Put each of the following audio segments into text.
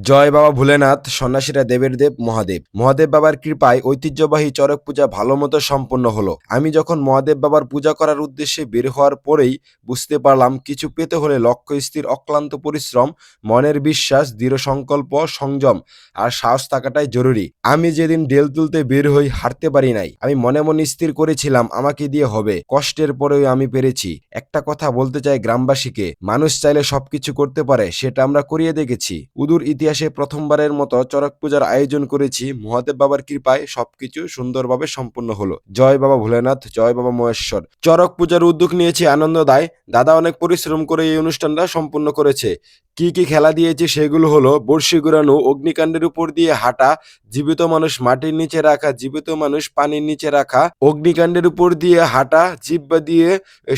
জয় বাবা ভোলেনাথ। সন্ন্যাসীরা দেবের দেব মহাদেব। মহাদেব বাবার কৃপায় ঐতিহ্যবাহী চড়ক পূজা ভালো মতো সম্পন্ন হলো। আমি যখন মহাদেব বাবার পূজা করার উদ্দেশ্যে বের হওয়ার পরেই বুঝতে পারলাম কিছু পেতে হলে লক্ষ্য স্থির, অক্লান্ত পরিশ্রম, মনের বিশ্বাস, দৃঢ় সংকল্প, সংযম আর সাহস থাকাটাই জরুরি। আমি যেদিন ডেল তুলতে বের হই হারতে পারি নাই। আমি মনে মনে স্থির করেছিলাম আমাকে দিয়ে হবে। কষ্টের পরেও আমি পেরেছি। একটা কথা বলতে চাই গ্রামবাসীকে, মানুষ চাইলে সবকিছু করতে পারে, সেটা আমরা করিয়ে দেখেছি। উদুর ইতিহাসে প্রথমবারের মতো চড়ক পূজার আয়োজন করেছি। মহাদেব বাবার কৃপায় সবকিছু সুন্দরভাবে সম্পন্ন হলো। জয় বাবা ভোলেনাথ, জয় বাবা মহেশ্বর। চড়ক পূজার উদ্যোগ নিয়েছি আনন্দদায়। দাদা অনেক পরিশ্রম করে এই অনুষ্ঠানটা সম্পূর্ণ করেছে। কি কি খেলা দিয়েছে সেগুলো হলো বর্ষি ঘুরানো, অগ্নিকাণ্ডের উপর দিয়ে হাঁটা, জীবিত মানুষ মাটির নিচে রাখা, জীবিত মানুষ পানির নিচে রাখা, অগ্নিকাণ্ডের উপর দিয়ে হাঁটা, জিব্বা দিয়ে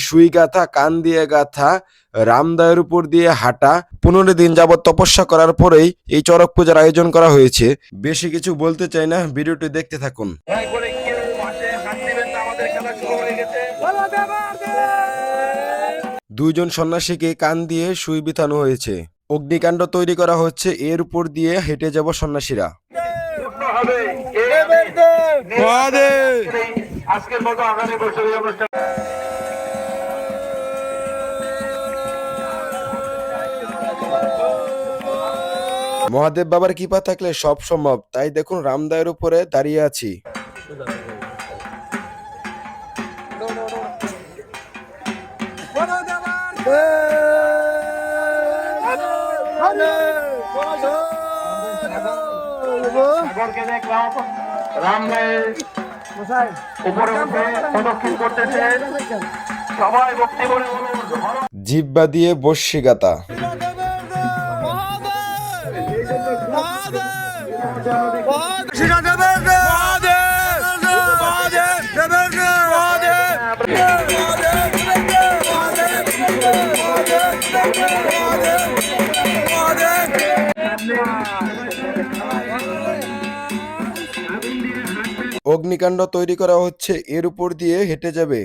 সুই গাথা, কান দিয়ে গাথা, রামদায়ের উপর দিয়ে হাঁটা। 15 দিন যাবৎ তপস্যা করার পরেই এই চড়ক পূজার আয়োজন করা হয়েছে। বেশি কিছু বলতে চাই না, ভিডিওটি দেখতে থাকুন। দুইজন সন্ন্যাসীকে কান দিয়ে সুই বিথানো হয়েছে। অগ্নিকাণ্ড তৈরি করা হচ্ছে, এর উপর দিয়ে হেঁটে যাব সন্ন্যাসীরা। আজকের মতো আগামী বছরের অনুষ্ঠান। মহাদেব বাবার কৃপা থাকলে সব সম্ভব, তাই দেখুন রামদায়ের উপরে দাঁড়িয়ে আছি। জিব্বা দিয়ে বর্ষি গাতা। অগ্নিকাণ্ড তৈরি করা হচ্ছে, এর উপর দিয়ে হেঁটে যাবে।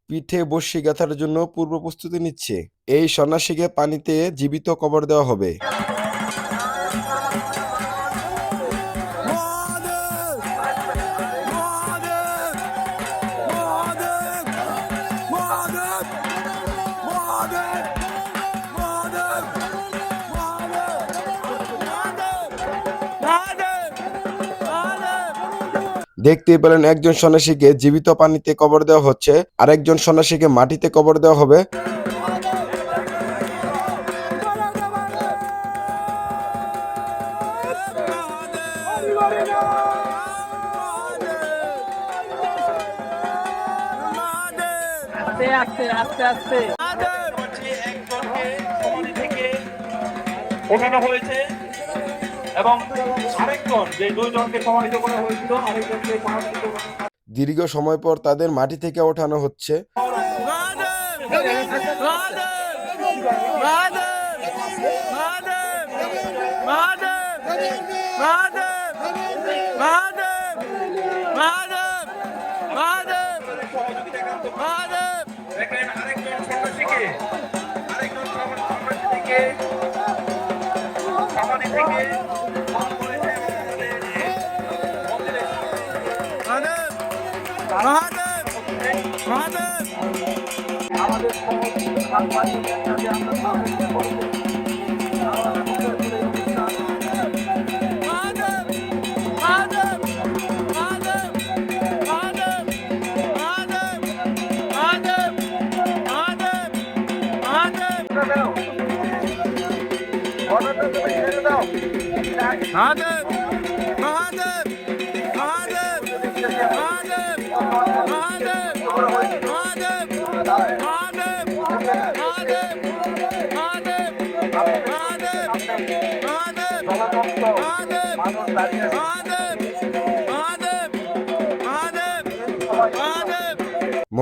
পিঠে বর্ষি গাঁথার জন্য পূর্ব প্রস্তুতি নিচ্ছে। এই সন্ন্যাসীকে পানিতে জীবিত কবর দেওয়া হবে। দেখতেই পেলেন একজন সন্ন্যাসীকে জীবিত পানিতে কবর দেওয়া হচ্ছে, আরেকজন সন্ন্যাসীকে মাটিতে কবর দেওয়া হবে। ওঠানো হয়েছে এবং আরেকজন যে দুইজনকে সমাহিত করা হয়েছিল, আরেকজনকে দীর্ঘ সময় পর তাদের মাটি থেকে ওঠানো হচ্ছে।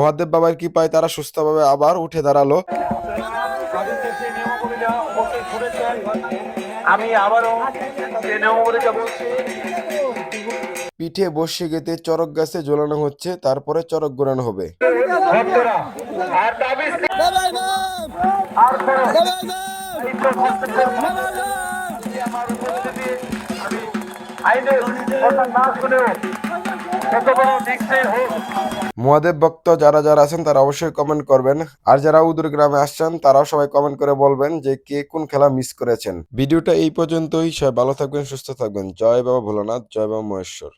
মহাদেব বাবার কৃপায় তারা সুস্থভাবে আবার উঠে দাঁড়ালো। আমি আবারও যে নিয়মগুলি বলছি। পিঠে বসে গেতে চরক গাছে ঝোলানো হচ্ছে, তারপরে চরক ঘোরানো হবে। ভক্তরা আর তাবিজ আর করো দায়িত্ব হস্তান্তর আমার উপস্থিতি আমি আইনের কথা না শুনেও কত বড় দিকশাই হোক। মহাদেব ভক্ত যারা যারা আছেন তারা অবশ্যই কমেন্ট করবেন, আর যারা উদুর গ্রামে আসছেন তারাও সবাই কমেন্ট করে বলবেন যে কে কোন খেলা মিস করেছেন। ভিডিওটা এই পর্যন্তই, সবাই ভালো থাকবেন, সুস্থ থাকবেন। জয় বাবা ভোলানাথ, জয় বাবা মহেশ্বর।